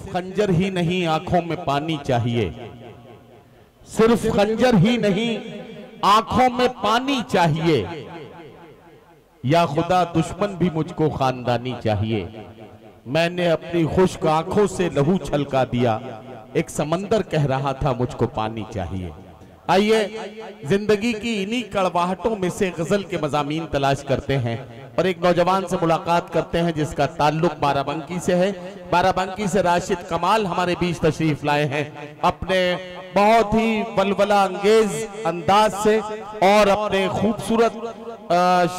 खंजर ही नहीं आंखों में पानी चाहिए, सिर्फ खंजर ही नहीं आंखों में पानी चाहिए। या खुदा दुश्मन भी मुझको खानदानी चाहिए। मैंने अपनी खुश्क आंखों से लहू छलका दिया, एक समंदर कह रहा था मुझको पानी चाहिए। आइए जिंदगी की इन्हीं कड़वाहटों में से गजल के मजामीन तलाश करते हैं और एक नौजवान से मुलाकात करते हैं जिसका ताल्लुक बाराबंकी से है। बाराबंकी से राशिद कमाल हमारे बीच तशरीफ लाए हैं अपने बहुत ही वलवला अंगेज अंदाज से और अपने खूबसूरत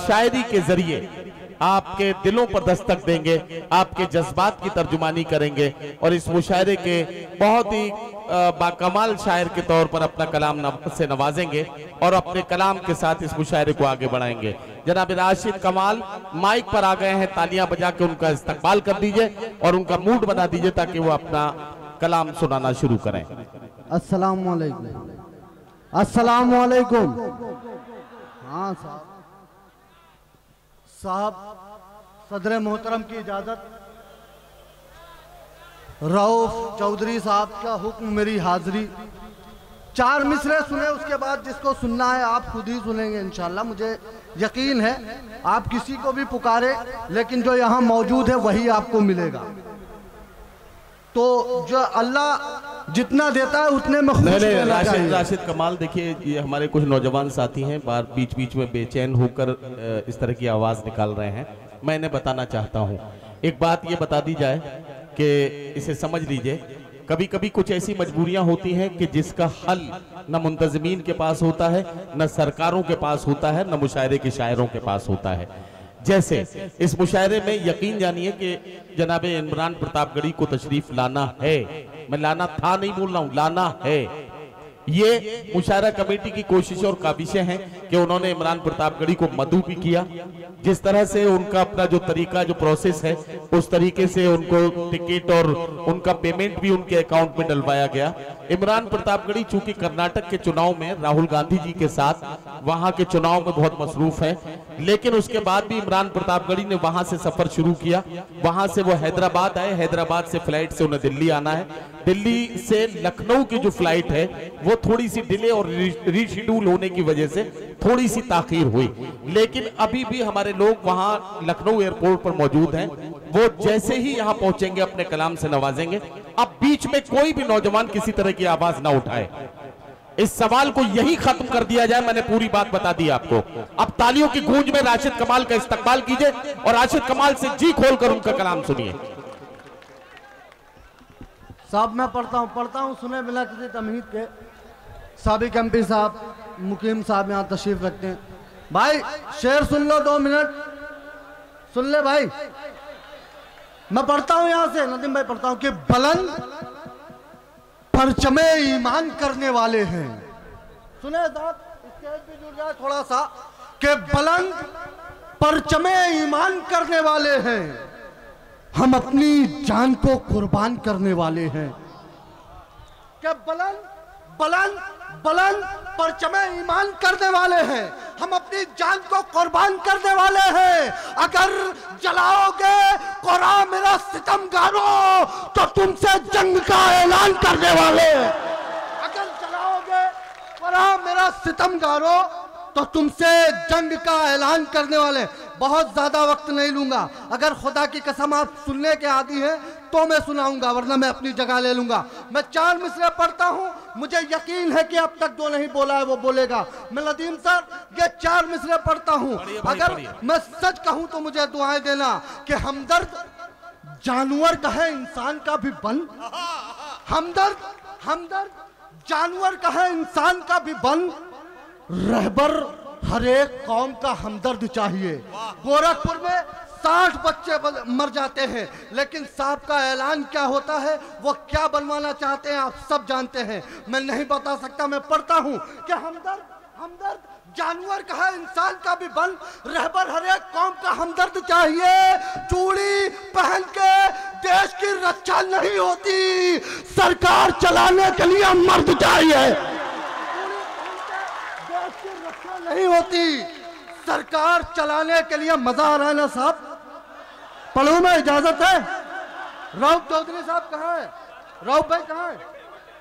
शायरी के जरिए आपके दिलों पर दस्तक देंगे, आपके जज्बात की तर्जुमानी करेंगे और इस मुशायरे के बहुत ही बाकमाल शायर के तौर पर अपना कलाम से नवाजेंगे और अपने कलाम के साथ इस मुशायरे को आगे बढ़ाएंगे। जनाब राशिद कमाल माइक पर आ गए हैं, तालियां बजा के उनका इस्तकबाल कर दीजिए और उनका मूड बना दीजिए ताकि वो अपना कलाम सुनाना शुरू करें। अस्सलाम वालेकुम। अस्सलाम वालेकुम। हाँ साहब, सदर मोहतरम की इजाज़त, रऊफ चौधरी साहब का हुक्म, मेरी हाजिरी। 4 मिसरे सुने, उसके बाद जिसको सुनना है आप खुद ही सुनेंगे इंशाल्लाह। मुझे यकीन है आप किसी को भी पुकारे, लेकिन जो यहाँ मौजूद है वही आपको मिलेगा। तो जो अल्लाह जितना देता है उतने में खुश रहना चाहिए। राशिद कमाल, देखिए ये हमारे कुछ नौजवान साथी हैं, बार बीच बीच में बेचैन होकर इस तरह की आवाज़ निकाल रहे हैं। मैं इन्हें बताना चाहता हूँ, एक बात ये बता दी जाए कि इसे समझ लीजिए, कभी कभी कुछ ऐसी मजबूरियां होती हैं कि जिसका हल न मुंतजमीन के पास होता है, न सरकारों के पास होता है, न मुशायरे के शायरों के पास होता है। जैसे इस मुशायरे में यकीन जानिए कि जनाब इमरान प्रतापगढ़ी को तशरीफ लाना है, मैं लाना था नहीं बोल रहा हूं, लाना है। ये मुशायरा कमेटी की कोशिशें और काबिशें हैं कि उन्होंने इमरान प्रतापगढ़ी को मदऊ भी किया, जिस तरह से उनका अपना जो तरीका, जो प्रोसेस है, उस तरीके से उनको टिकट और उनका पेमेंट भी उनके अकाउंट में डलवाया गया। इमरान प्रतापगढ़ी चूंकि कर्नाटक के चुनाव में राहुल गांधी जी के साथ वहां के चुनाव में बहुत मसरूफ है, लेकिन उसके बाद भी इमरान प्रतापगढ़ी ने वहां से सफर शुरू किया। वहां से वो हैदराबाद आए, हैदराबाद से फ्लाइट से उन्हें दिल्ली आना है। दिल्ली से लखनऊ की जो फ्लाइट है वो थोड़ी सी डिले और रीशेड्यूल होने की वजह से थोड़ी सी ताखीर हुई, लेकिन अभी भी हमारे लोग वहां लखनऊ एयरपोर्ट पर मौजूद हैं। वो जैसे ही यहां पहुंचेंगे अपने कलाम से नवाजेंगे। अब बीच में कोई भी नौजवान किसी तरह की आवाज ना उठाए, इस सवाल को यही खत्म कर दिया जाए। मैंने पूरी बात बता दी आपको। अब तालियों की गूंज में राशिद कमाल का इस्तकबाल कीजिए और राशिद कमाल से जी खोलकर उनका कलाम सुनिए। साहब मैं पढ़ता हूँ सुने बिना किसी तमहीद के। साबिक एमपी साहब, मुकीम साहब यहाँ तशरीफ रखते हैं। भाई शेर सुन लो, 2 मिनट सुन ले भाई। मैं पढ़ता हूँ यहाँ से, नदीम भाई पढ़ता हूँ कि बुलंद परचमे ईमान करने वाले हैं। सुने साहब, स्टेज पे जुड़ जाए थोड़ा सा, कि बुलंद परचमे ईमान करने वाले हैं, हम अपनी जान को कुर्बान करने वाले हैं। क्या बुलंद बुलंद बुलंद परचमे ईमान करने वाले हैं, हम अपनी जान को कुर्बान करने वाले हैं। अगर जलाओगे कुरान मेरा सितमगारो तो तुमसे जंग का ऐलान करने वाले हैं। अगर जलाओगे कुरान मेरा सितमगारो तो तुमसे जंग का ऐलान करने वाले। बहुत ज्यादा वक्त नहीं लूंगा, अगर खुदा की कसम आप सुनने के आदी हैं तो मैं सुनाऊंगा, वरना मैं अपनी जगह ले लूंगा। मैं 4 मिसरे पढ़ता हूं, मुझे यकीन है कि अब तक जो नहीं बोला है वो बोलेगा। मैं नदीम सर ये 4 मिसरे पढ़ता हूं, अगर मैं सच कहूं तो मुझे दुआएं देना कि हमदर्द जानवर का है इंसान का भी बन। हमदर्द जानवर का है इंसान का भी बन। रहबर हर एक कौम का हमदर्द चाहिए। गोरखपुर में 60 बच्चे मर जाते हैं, लेकिन साहब का ऐलान क्या होता है, वो क्या बनवाना चाहते हैं आप सब जानते हैं। मैं नहीं बता सकता, मैं पढ़ता हूँ कि हमदर्द जानवर का है इंसान का भी बन। रहबर हर एक कौम का हमदर्द चाहिए। चूड़ी पहन के देश की रक्षा नहीं होती, सरकार चलाने के लिए मर्द चाहिए। नहीं होती, सरकार चलाने के लिए। मजा आ रहा है ना साहब? पढ़ूं मैं, इजाजत है? राउफ चौधरी साहब कहाँ है? राउफ भाई कहाँ है?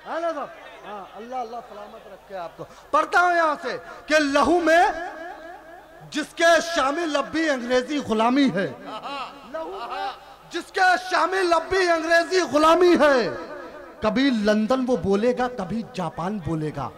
है ना साहब? हाँ, अल्लाह अल्लाह सलामत रखे आपको। पढ़ता हूँ यहाँ से कि लहू में जिसके शामिल लब्बी अंग्रेजी गुलामी है, लहू में जिसके शामिल लब्बी अंग्रेजी गुलामी है, कभी लंदन वो बोलेगा, कभी जापान बोलेगा।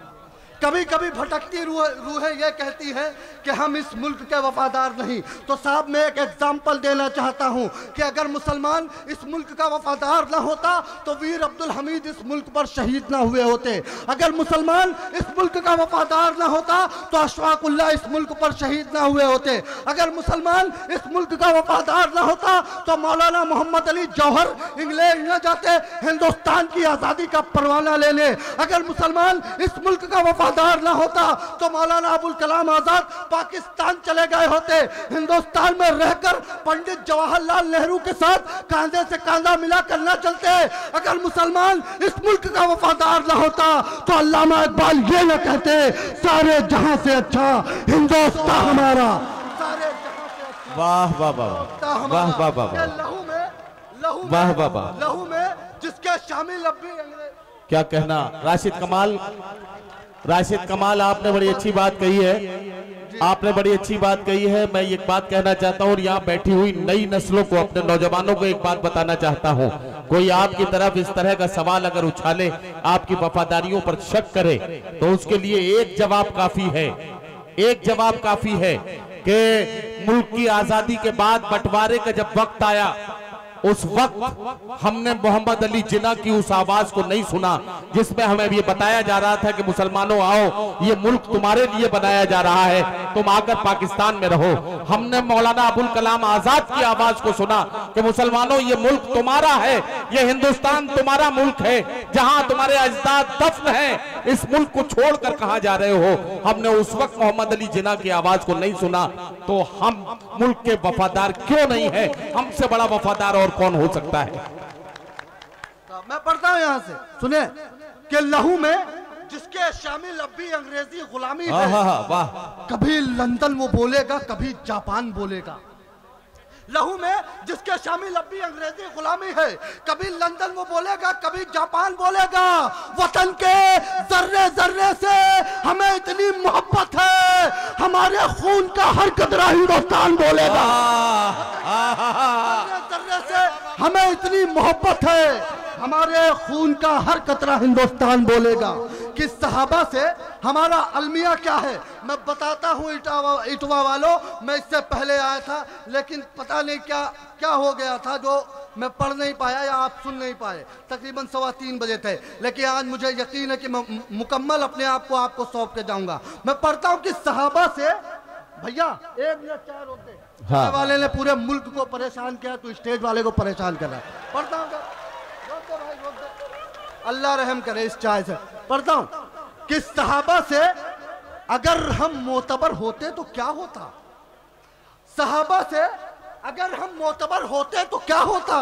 कभी कभी भटकती रूहें ये कहती हैं कि हम इस मुल्क के वफादार नहीं। तो साहब मैं एक एग्जाम्पल देना चाहता हूँ कि अगर मुसलमान इस मुल्क का वफादार ना होता तो वीर अब्दुल हमीद इस मुल्क पर शहीद ना हुए होते। अगर मुसलमान इस मुल्क का वफादार ना होता तो अशफाकुल्लाह इस मुल्क पर शहीद ना हुए होते। अगर मुसलमान इस मुल्क का वफादार ना होता तो मौलाना मोहम्मद अली जौहर इंग्लैंड न जाते हिंदुस्तान की आज़ादी का परवाना लेने। अगर मुसलमान इस मुल्क का वफादार ना होता तो मौलाना अबुल कलाम आजाद पाकिस्तान चले गए होते। हिंदुस्तान में रहकर पंडित जवाहरलाल नेहरू के साथ कांधे से कांधा मिला करना चलते। अगर मुसलमान इस मुल्क का वफादार ना होता तो अल्लामा इकबाल ये न कहते सारे जहां से अच्छा हिंदुस्तान हमारा, सारे जहां से अच्छा। वाह वाह वाह वाह वाह वाह, लहू में जिसके शामिल लब्बी अंग्रेज। क्या कहना राशिद कमाल आपने बड़ी अच्छी बात कही है, आपने बड़ी अच्छी बात कही है। मैं एक बात कहना चाहता हूँ और यहाँ बैठी हुई नई नस्लों को, अपने नौजवानों को एक बात बताना चाहता हूँ। कोई आपकी तरफ इस तरह का सवाल अगर उछाले, आपकी वफादारियों पर शक करे, तो उसके लिए एक जवाब काफी है, एक जवाब काफी है कि मुल्क की आजादी के बाद बंटवारे का जब वक्त आया, उस वक्त हमने मोहम्मद अली जिन्ना की उस आवाज को नहीं सुना जिसमें हमें ये बताया जा रहा था कि मुसलमानों आओ, ये मुल्क तुम्हारे लिए बनाया जा रहा है, तुम आकर पाकिस्तान में रहो। हमने मौलाना अबुल कलाम आजाद की आवाज को सुना कि मुसलमानों ये मुल्क तुम्हारा है, ये हिंदुस्तान तुम्हारा मुल्क है, जहां तुम्हारे अजदाद दफन है, इस मुल्क को छोड़कर कहां जा रहे हो। हमने उस वक्त मोहम्मद अली जिन्ना की आवाज को नहीं सुना, तो हम मुल्क के वफादार क्यों नहीं है? हमसे बड़ा वफादार और कौन हो सकता है? मैं पढ़ता हूं यहां से, सुने कि लहू में जिसके शामिल लब्बी अंग्रेजी गुलामी है, वाह, कभी लंदन वो बोलेगा, कभी जापान बोलेगा। लहू में जिसके शामिल लब्बी अंग्रेजी गुलामी है, कभी लंदन वो बोलेगा, कभी जापान बोलेगा। वतन के जर्रे जर्रे से हमें इतनी मोहब्बत है, हमारे खून का हर कतरा हिंदुस्तान बोलेगा। जर्रे से हमें इतनी मोहब्बत है, हमारे खून का हर कतरा हिंदुस्तान बोलेगा। कि सहाबा से हमारा अलमिया क्या है मैं बताता हूँ। इटवा वालों, मैं इससे पहले आया था लेकिन पता नहीं क्या क्या हो गया था जो मैं पढ़ नहीं पाया या आप सुन नहीं पाए। तकरीबन 3:15 बजे थे, लेकिन आज मुझे यकीन है कि मैं मुकम्मल अपने आप को आपको सौंप के जाऊंगा। मैं पढ़ता हूँ कि सहाबा से, भैया 1 मिनट 4 होते वाले ने पूरे मुल्क को परेशान किया, तो स्टेज वाले को परेशान कर रहा है। पढ़ता हूँ, अल्लाह रहम करे इस चाय से। पढ़ता हूं कि सहाबा से अगर हम मोतबर होते तो क्या होता। सहाबा से अगर हम मोतबर होते तो क्या होता।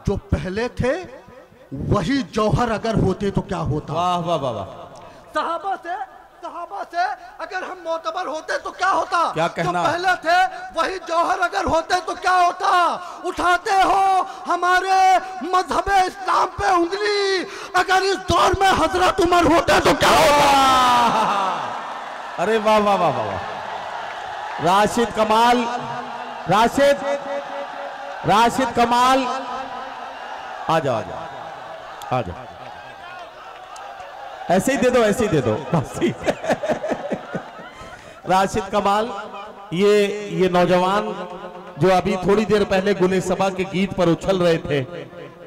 जो पहले थे वही जौहर अगर होते तो क्या होता। वाह वाह वाह वाह। सहाबा से अगर हम मोतबर होते तो क्या होता। क्या कहना। जो पहले थे वही जौहर अगर होते तो क्या होता। उठाते हो हमारे मजहब इस्लाम पे उंगली, अगर इस दौर में हजरत उमर होते तो क्या होता। अरे वाह वाह वाह वाह। राशिद कमाल, राशिद कमाल, आ जाओ आ जाओ, ऐसे ही दे दो, ऐसे ही दे दो। राशिद कमाल, ये नौजवान जो अभी थोड़ी देर पहले गुले सभा के गीत पर उछल रहे थे,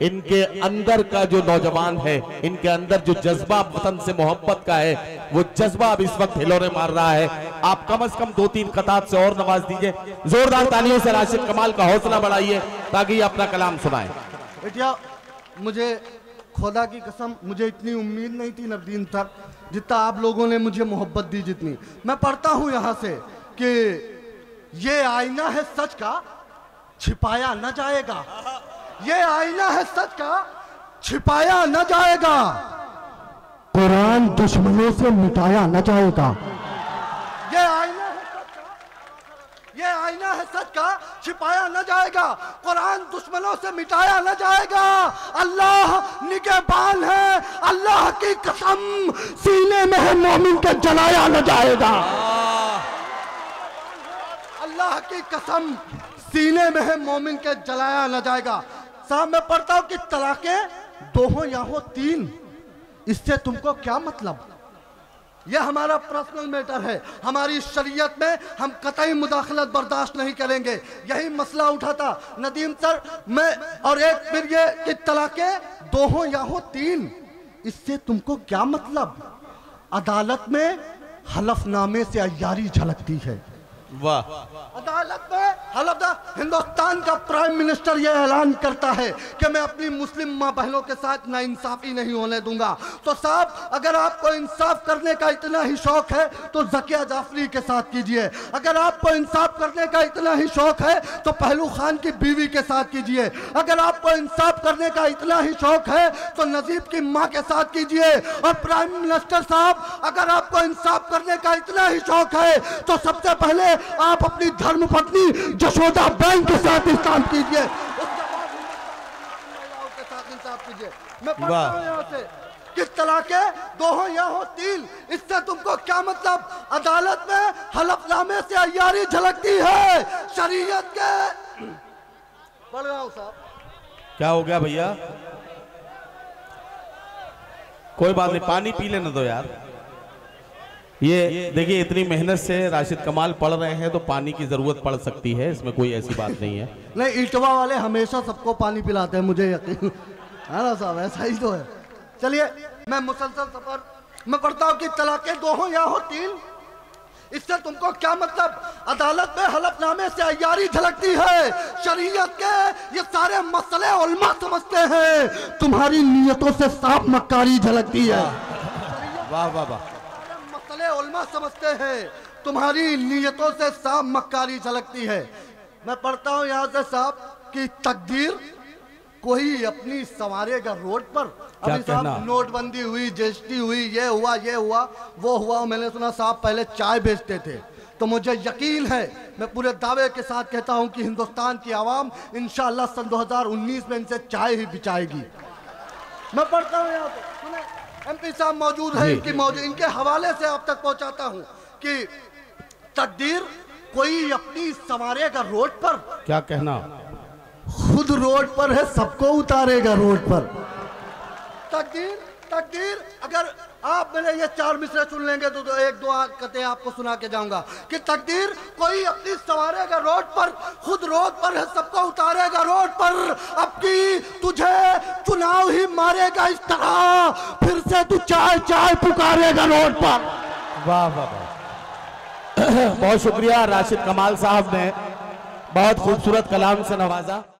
इनके अंदर का जो नौजवान है, इनके अंदर जो जज्बा वतन से मोहब्बत का है, वो जज्बा अब इस वक्त हिलोरे मार रहा है। आप कम से कम 2-3 खताब से और नवाज दीजिए। जोरदार तालियों से राशिद कमाल का हौसला बढ़ाइए ताकि ये अपना कलाम सुनाए। बेटिया, मुझे खुदा की कसम मुझे इतनी उम्मीद नहीं थी नबदीन सर, जितना आप लोगों ने मुझे मोहब्बत दी जितनी। मैं पढ़ता हूं यहां से कि ये आईना है सच का, छिपाया न जाएगा। ये आईना है सच का, छिपाया न जाएगा। कुरान दुश्मनों से मिटाया न जाएगा। ये आईना है सच का, ये आईना है सच का, छिपाया न जाएगा। कुरान दुश्मनों से मिटाया न जाएगा। अल्लाह निगहबान है, अल्लाह की कसम सीने में है मोमिन के जलाया न जाएगा। अल्लाह की कसम सीने में है मोमिन के जलाया न जाएगा। साहब मैं पढ़ता हूं कि तलाके दो हो या हो तीन, इससे तुमको क्या मतलब? यह हमारा पर्सनल मैटर है। हमारी शरीयत में हम कतई मुदाखलत बर्दाश्त नहीं करेंगे। यही मसला उठा था नदीम सर मैं, और एक फिर ये कि तलाके दो हो या हो तीन, इससे तुमको क्या मतलब? अदालत में हलफनामे से अय्यारी झलकती है। वाह। अदालत में हिंदुस्तान का प्राइम मिनिस्टर यह ऐलान करता है कि मैं अपनी मुस्लिम माँ बहनों के साथ नाइंसाफी नहीं होने दूंगा। तो साहब अगर आपको इंसाफ करने का इतना ही शौक है तो ज़किया जाफरी के साथ कीजिए। अगर आपको इंसाफ करने का इतना ही शौक है तो पहलू खान की बीवी के साथ कीजिए। अगर आपको इंसाफ करने का इतना ही शौक है तो नजीब की माँ के साथ कीजिए। और प्राइम मिनिस्टर साहब अगर आपको इंसाफ करने का इतना ही शौक है तो सबसे पहले आप अपनी धर्म पत्नी जशोदा बैंक के साथ इंसाफ कीजिए, उसके बाद महिलाओं के साथ इंसाफ कीजिए। मैं पढ़ता हूं यहां से कि तलाके दो हो या हो तीन, इससे तुमको क्या मतलब? अदालत में हलफनामे से अय्यारी झलकती है शरीयत के। पढ़ रहा हूं साहब। क्या हो गया भैया? कोई बात नहीं, पानी पी लेने दो यार। ये देखिए इतनी मेहनत से राशिद कमाल पढ़ रहे हैं तो पानी की जरूरत पड़ सकती है, इसमें कोई ऐसी बात नहीं है। नहीं, इटवा वाले हमेशा सबको पानी पिलाते हैं, मुझे यकीन है ना साहब, ऐसा ही तो है। चलिए मैं मुसलसल सफर में पढ़ता हूँ कि तलाके दो हो या हो तीन, इससे तुमको क्या मतलब? अदालत में हलफनामे से अय्यारी झलकती है शरीयत के। ये सारे मसले उलमा समझते हैं, तुम्हारी नियतों से साफ मक्कारी झलकती है। वाह वाह वाह। उलमा समझते हैं, तुम्हारी नियतों से साफ मक्कारी झलकती है। मैं पढ़ता हूं यहां से साहब कि तकदीर कोई अपनी संवारेगा रोड पर। अभी साहब नोटबंदी हुई, जीएसटी हुई, ये हुआ वो हुआ। मैंने सुना साहब पहले चाय बेचते थे, तो मुझे यकीन है, मैं पूरे दावे के साथ कहता हूं कि हिंदुस्तान की आवाम इंशाअल्लाह सन 2019 में इनसे चाय ही बिचाएगी। मैं पढ़ता हूं यहाँ पे, सुने एमपी साहब मौजूद है, इनके हवाले से आप तक पहुंचाता हूं कि तकदीर कोई अपनी संवारेगा रोड पर। क्या कहना? खुद रोड पर है, सबको उतारेगा रोड पर। तकदीर अगर आप मेरे ये चार मिसरे सुन लेंगे तो एक दो कते आपको सुना के जाऊंगा कि तकदीर कोई अपनी संवारेगा रोड पर, खुद रोड पर है, सबको उतारेगा रोड पर। अब की तुझे चुनाव ही मारेगा इस तरह, फिर से तू चाय चाय पुकारेगा रोड पर। वाह वाह वाह। बहुत शुक्रिया राशिद कमाल साहब ने बहुत खूबसूरत कलाम से नवाजा।